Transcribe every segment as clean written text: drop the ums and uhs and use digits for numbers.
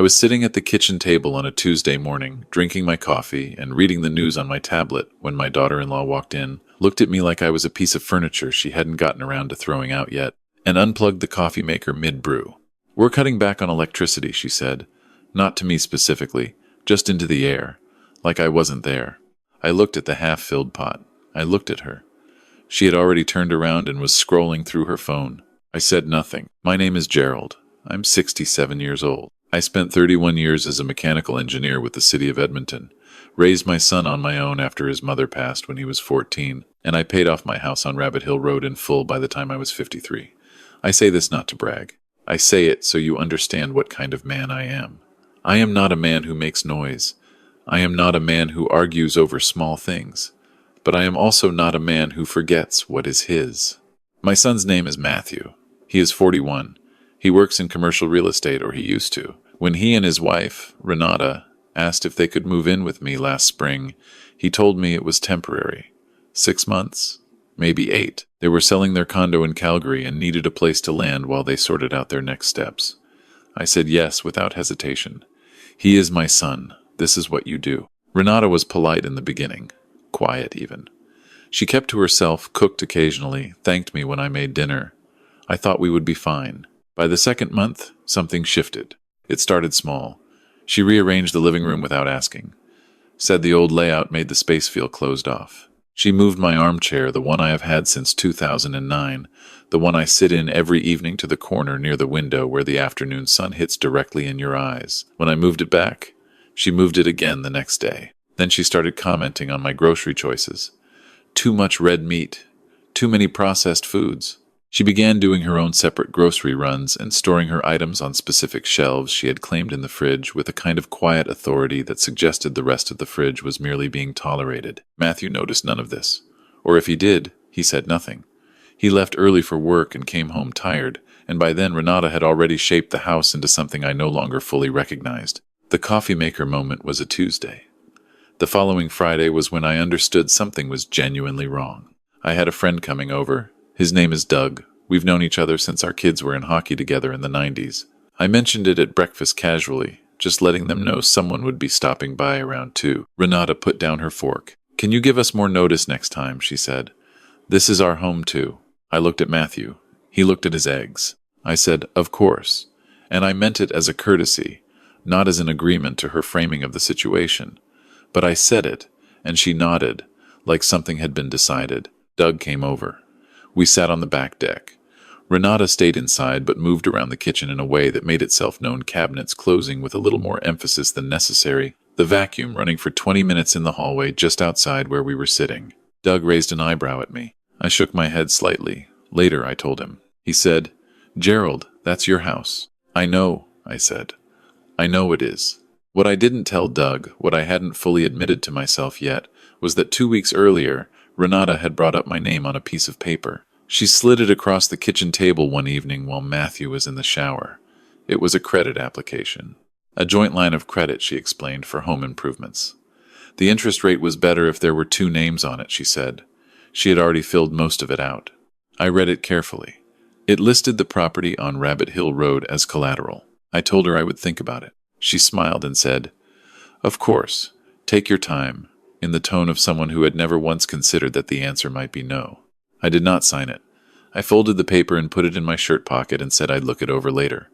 I was sitting at the kitchen table on a Tuesday morning, drinking my coffee and reading the news on my tablet when my daughter-in-law walked in, looked at me like I was a piece of furniture she hadn't gotten around to throwing out yet, and unplugged the coffee maker mid-brew. "We're cutting back on electricity," she said. Not to me specifically, just into the air, like I wasn't there. I looked at the half-filled pot. I looked at her. She had already turned around and was scrolling through her phone. I said nothing. "My name is Gerald. I'm 67 years old. I spent 31 years as a mechanical engineer with the city of Edmonton, raised my son on my own after his mother passed when he was 14, and I paid off my house on Rabbit Hill Road in full by the time I was 53. I say this not to brag. I say it so you understand what kind of man I am. I am not a man who makes noise. I am not a man who argues over small things. But I am also not a man who forgets what is his. My son's name is Matthew. He is 41. He works in commercial real estate, or he used to. When he and his wife, Renata, asked if they could move in with me last spring, he told me it was temporary. 6 months, maybe 8. They were selling their condo in Calgary and needed a place to land while they sorted out their next steps. I said yes without hesitation. "He is my son. This is what you do." Renata was polite in the beginning, quiet even. She kept to herself, cooked occasionally, thanked me when I made dinner. I thought we would be fine. By the second month, something shifted. It started small. She rearranged the living room without asking. Said the old layout made the space feel closed off. She moved my armchair, the one I have had since 2009, the one I sit in every evening, to the corner near the window where the afternoon sun hits directly in your eyes. When I moved it back, she moved it again the next day. Then she started commenting on my grocery choices. Too much red meat. Too many processed foods. She began doing her own separate grocery runs and storing her items on specific shelves she had claimed in the fridge with a kind of quiet authority that suggested the rest of the fridge was merely being tolerated. Matthew noticed none of this. Or if he did, he said nothing. He left early for work and came home tired, and by then Renata had already shaped the house into something I no longer fully recognized. The coffee maker moment was a Tuesday. The following Friday was when I understood something was genuinely wrong. I had a friend coming over. His name is Doug. We've known each other since our kids were in hockey together in the 90s. I mentioned it at breakfast casually, just letting them know someone would be stopping by around 2. Renata put down her fork. "Can you give us more notice next time?" she said. "This is our home too." I looked at Matthew. He looked at his eggs. I said, "Of course." And I meant it as a courtesy, not as an agreement to her framing of the situation. But I said it, and she nodded, like something had been decided. Doug came over. We sat on the back deck. Renata stayed inside but moved around the kitchen in a way that made itself known, cabinets closing with a little more emphasis than necessary, the vacuum running for 20 minutes in the hallway just outside where we were sitting. Doug raised an eyebrow at me. I shook my head slightly. Later, I told him. He said, "Gerald, that's your house." "I know," I said. "I know it is." What I didn't tell Doug, what I hadn't fully admitted to myself yet, was that 2 weeks earlier, Renata had brought up my name on a piece of paper. She slid it across the kitchen table one evening while Matthew was in the shower. It was a credit application. A joint line of credit, she explained, for home improvements. The interest rate was better if there were 2 names on it, she said. She had already filled most of it out. I read it carefully. It listed the property on Rabbit Hill Road as collateral. I told her I would think about it. She smiled and said, "Of course, take your time," in the tone of someone who had never once considered that the answer might be no. I did not sign it. I folded the paper and put it in my shirt pocket and said I'd look it over later.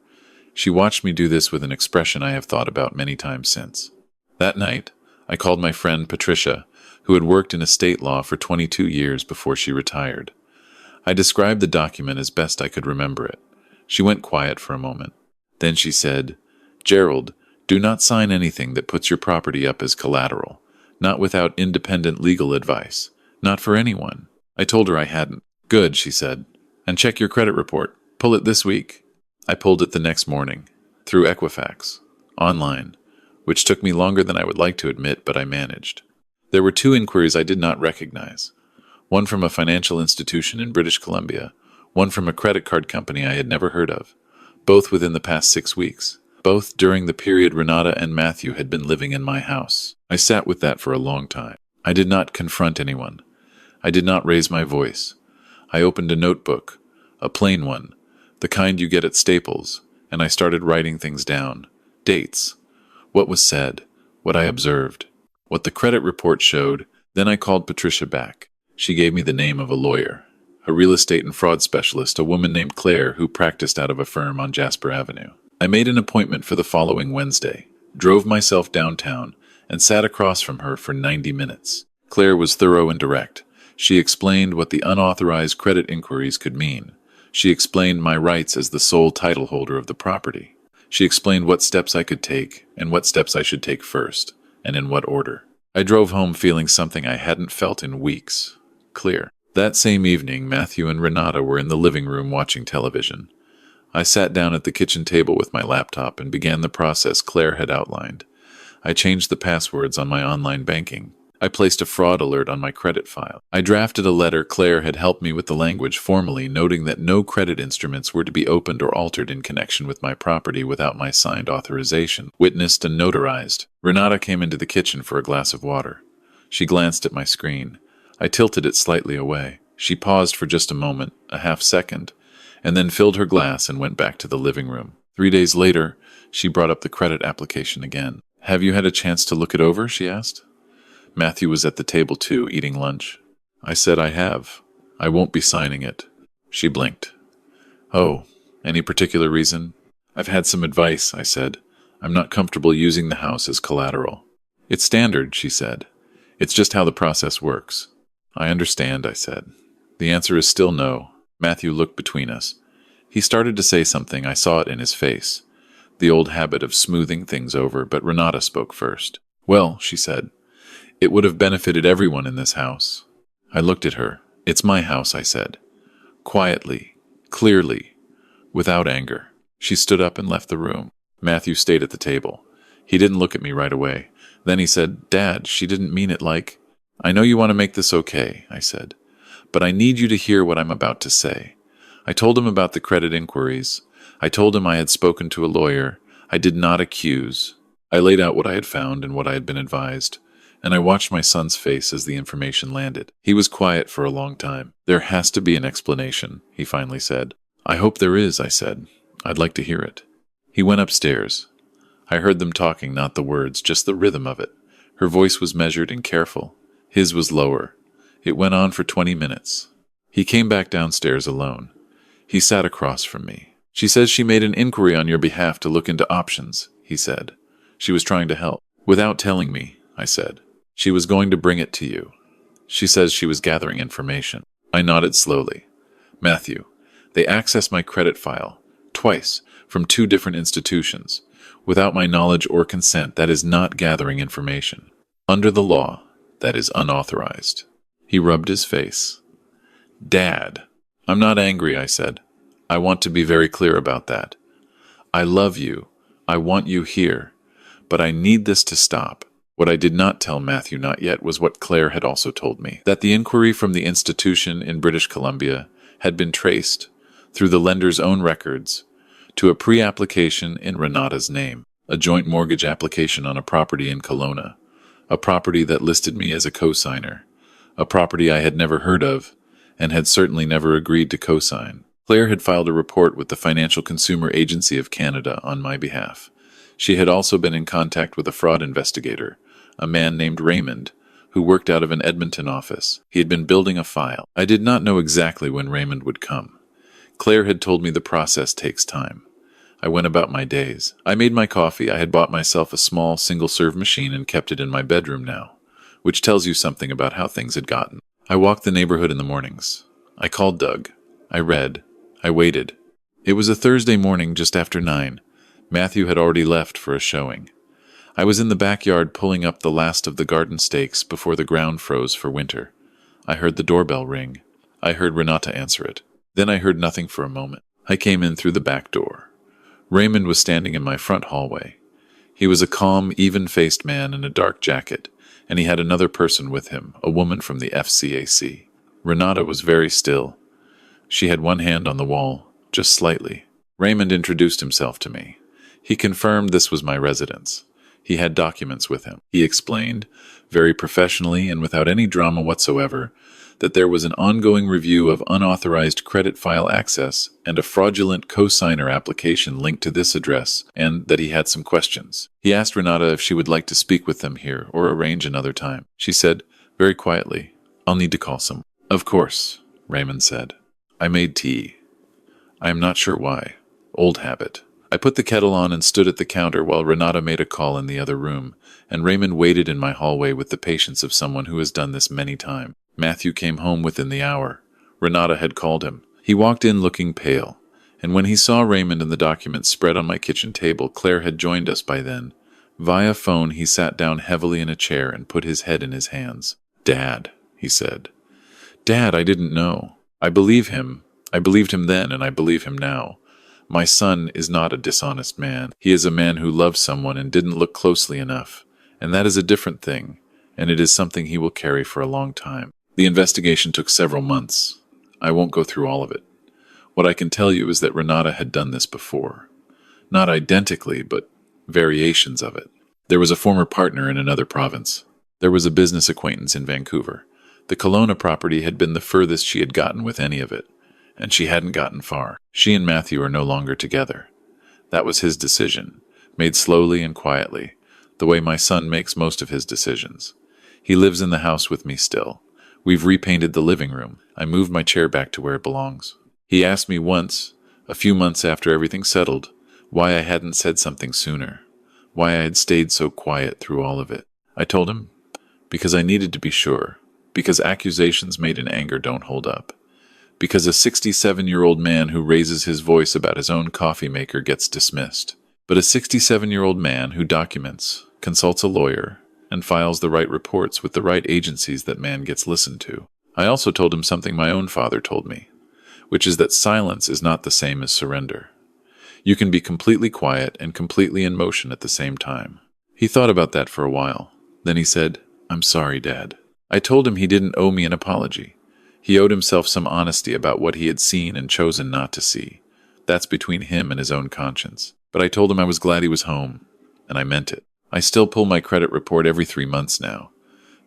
She watched me do this with an expression I have thought about many times since. That night, I called my friend Patricia, who had worked in estate law for 22 years before she retired. I described the document as best I could remember it. She went quiet for a moment. Then she said, "Gerald, do not sign anything that puts your property up as collateral. Not without independent legal advice. Not for anyone." I told her I hadn't. "Good," she said. "And check your credit report. Pull it this week." I pulled it the next morning. Through Equifax. Online. Which took me longer than I would like to admit, but I managed. There were 2 inquiries I did not recognize. One from a financial institution in British Columbia. One from a credit card company I had never heard of. Both within the past 6 weeks. Both during the period Renata and Matthew had been living in my house. I sat with that for a long time. I did not confront anyone. I did not raise my voice. I opened a notebook, a plain one, the kind you get at Staples, and I started writing things down. Dates. What was said. What I observed. What the credit report showed. Then I called Patricia back. She gave me the name of a lawyer, a real estate and fraud specialist, a woman named Claire who practiced out of a firm on Jasper Avenue. I made an appointment for the following Wednesday, drove myself downtown, and sat across from her for 90 minutes. Claire was thorough and direct. She explained what the unauthorized credit inquiries could mean. She explained my rights as the sole title holder of the property. She explained what steps I could take and what steps I should take first, and in what order. I drove home feeling something I hadn't felt in weeks. Clear. That same evening, Matthew and Renata were in the living room watching television. I sat down at the kitchen table with my laptop and began the process Claire had outlined. I changed the passwords on my online banking. I placed a fraud alert on my credit file. I drafted a letter. Claire had helped me with the language formally, noting that no credit instruments were to be opened or altered in connection with my property without my signed authorization, witnessed and notarized. Renata came into the kitchen for a glass of water. She glanced at my screen. I tilted it slightly away. She paused for just a moment, a half second, and then filled her glass and went back to the living room. 3 days later, she brought up the credit application again. "Have you had a chance to look it over?" she asked. Matthew was at the table too, eating lunch. I said, "I have. I won't be signing it." She blinked. "Oh, any particular reason?" "I've had some advice," I said. "I'm not comfortable using the house as collateral." "It's standard," she said. "It's just how the process works." "I understand," I said. "The answer is still no." Matthew looked between us. He started to say something. I saw it in his face. The old habit of smoothing things over, but Renata spoke first. "Well," she said, "it would have benefited everyone in this house." I looked at her. "It's my house," I said. Quietly, clearly, without anger. She stood up and left the room. Matthew stayed at the table. He didn't look at me right away. Then he said, "Dad, she didn't mean it like—" "I know you want to make this okay," I said, "but I need you to hear what I'm about to say." I told him about the credit inquiries. I told him I had spoken to a lawyer. I did not accuse. I laid out what I had found and what I had been advised, and I watched my son's face as the information landed. He was quiet for a long time. "There has to be an explanation," he finally said. "I hope there is," I said. "I'd like to hear it." He went upstairs. I heard them talking, not the words, just the rhythm of it. Her voice was measured and careful. His was lower. It went on for 20 minutes. He came back downstairs alone. He sat across from me. "She says she made an inquiry on your behalf to look into options," he said. "She was trying to help." "Without telling me," I said. "She was going to bring it to you. She says she was gathering information." I nodded slowly. "Matthew, they accessed my credit file, twice, from 2 different institutions. Without my knowledge or consent, that is not gathering information. Under the law, that is unauthorized." He rubbed his face. "Dad." "I'm not angry," I said. "I want to be very clear about that. I love you. I want you here. But I need this to stop." What I did not tell Matthew, not yet, was what Claire had also told me, that the inquiry from the institution in British Columbia had been traced, through the lender's own records, to a pre-application in Renata's name, a joint mortgage application on a property in Kelowna, a property that listed me as a co-signer, a property I had never heard of, and had certainly never agreed to co-sign. Claire had filed a report with the Financial Consumer Agency of Canada on my behalf. She had also been in contact with a fraud investigator, a man named Raymond, who worked out of an Edmonton office. He had been building a file. I did not know exactly when Raymond would come. Claire had told me the process takes time. I went about my days. I made my coffee. I had bought myself a small single-serve machine and kept it in my bedroom now, which tells you something about how things had gotten. I walked the neighborhood in the mornings. I called Doug. I read. I waited. It was a Thursday morning just after 9. Matthew had already left for a showing. I was in the backyard pulling up the last of the garden stakes before the ground froze for winter. I heard the doorbell ring. I heard Renata answer it. Then I heard nothing for a moment. I came in through the back door. Raymond was standing in my front hallway. He was a calm, even-faced man in a dark jacket, and he had another person with him, a woman from the FCAC. Renata was very still. She had one hand on the wall, just slightly. Raymond introduced himself to me. He confirmed this was my residence. He had documents with him. He explained, very professionally and without any drama whatsoever, that there was an ongoing review of unauthorized credit file access and a fraudulent co-signer application linked to this address, and that he had some questions. He asked Renata if she would like to speak with them here or arrange another time. She said, very quietly, "I'll need to call someone." "Of course," Raymond said. I made tea. I am not sure why. Old habit. I put the kettle on and stood at the counter while Renata made a call in the other room, and Raymond waited in my hallway with the patience of someone who has done this many times. Matthew came home within the hour. Renata had called him. He walked in looking pale, and when he saw Raymond and the documents spread on my kitchen table, Claire had joined us by then. Via phone, he sat down heavily in a chair and put his head in his hands. "Dad," he said. "Dad, I didn't know. I believe him. I believed him then, and I believe him now. My son is not a dishonest man. He is a man who loves someone and didn't look closely enough. And that is a different thing, and it is something he will carry for a long time." The investigation took several months. I won't go through all of it. What I can tell you is that Renata had done this before. Not identically, but variations of it. There was a former partner in another province. There was a business acquaintance in Vancouver. The Kelowna property had been the furthest she had gotten with any of it, and she hadn't gotten far. She and Matthew are no longer together. That was his decision, made slowly and quietly, the way my son makes most of his decisions. He lives in the house with me still. We've repainted the living room. I moved my chair back to where it belongs. He asked me once, a few months after everything settled, why I hadn't said something sooner, why I had stayed so quiet through all of it. I told him, because I needed to be sure, because accusations made in anger don't hold up. Because a 67-year-old man who raises his voice about his own coffee maker gets dismissed. But a 67-year-old man who documents, consults a lawyer, and files the right reports with the right agencies, that man gets listened to. I also told him something my own father told me, which is that silence is not the same as surrender. You can be completely quiet and completely in motion at the same time. He thought about that for a while. Then he said, "I'm sorry, Dad." I told him he didn't owe me an apology. He owed himself some honesty about what he had seen and chosen not to see. That's between him and his own conscience. But I told him I was glad he was home, and I meant it. I still pull my credit report every 3 months now.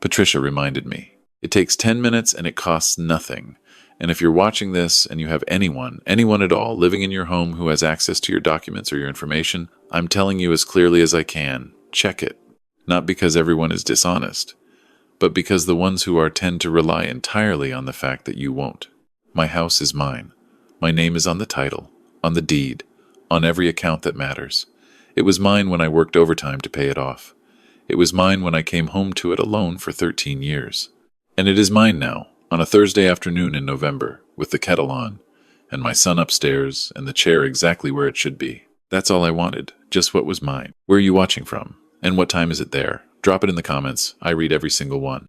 Patricia reminded me. It takes 10 minutes and it costs nothing. And if you're watching this and you have anyone at all, living in your home who has access to your documents or your information, I'm telling you as clearly as I can, check it. Not because everyone is dishonest, but because the ones who are tend to rely entirely on the fact that you won't. My house is mine. My name is on the title, on the deed, on every account that matters. It was mine when I worked overtime to pay it off. It was mine when I came home to it alone for 13 years. And it is mine now, on a Thursday afternoon in November, with the kettle on, and my son upstairs, and the chair exactly where it should be. That's all I wanted, just what was mine. Where are you watching from? And what time is it there? Drop it in the comments. I read every single one.